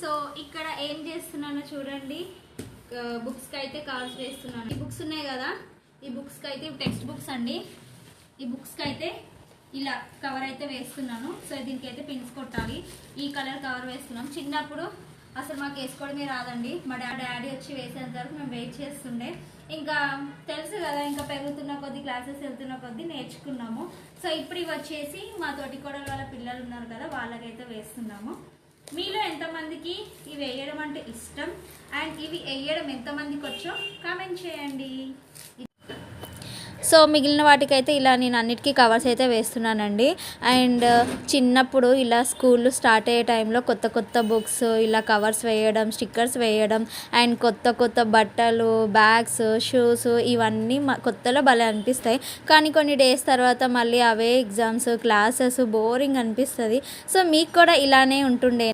So ఇక్కడ ఏం చేస్తున్నానో చూడండి. బుక్స్కి అయితే కవర్స్ వేస్తున్నాను. ఈ బుక్స్ ఉన్నాయి కదా, ఈ బుక్స్కి అయితే టెక్స్ట్ బుక్స్ అండి. ఈ బుక్స్కి అయితే ఇలా కవర్ అయితే వేస్తున్నాను. సో దీనికి అయితే పిన్స్ కొట్టాలి. ఈ కలర్ కవర్ వేస్తున్నాం. చిన్నప్పుడు అసలు మాకు వేసుకోవడమే రాదండి. మా డాడీ వచ్చి వేసేంత వరకు మేము వెయిట్ చేస్తుండే. ఇంకా తెలుసు కదా, ఇంకా పెరుగుతున్న కొద్దీ క్లాసెస్ వెళ్తున్న కొద్దీ నేర్చుకున్నాము. సో ఇప్పుడు ఇవి వచ్చేసి మా తోటి కోడల వాళ్ళ పిల్లలు ఉన్నారు కదా, వాళ్ళకైతే వేస్తున్నాము. మీలో ఎంతమందికి ఇవి వేయడం అంటే ఇష్టం అండ్ ఇవి వేయడం ఎంతమందికి వచ్చో కామెంట్ చేయండి. సో మిగిలిన వాటికైతే ఇలా నేను అన్నిటికీ కవర్స్ అయితే వేస్తున్నానండి. అండ్ చిన్నప్పుడు ఇలా స్కూల్ స్టార్ట్ అయ్యే టైంలో కొత్త కొత్త బుక్స్ ఇలా కవర్స్ వేయడం, స్టిక్కర్స్ వేయడం అండ్ కొత్త కొత్త బట్టలు, బ్యాగ్స్, షూస్ ఇవన్నీ కొత్తలో భలే అనిపిస్తాయి. కానీ కొన్ని డేస్ తర్వాత మళ్ళీ అవే ఎగ్జామ్స్, క్లాసెస్ బోరింగ్ అనిపిస్తుంది. సో మీకు కూడా ఇలానే ఉంటుండే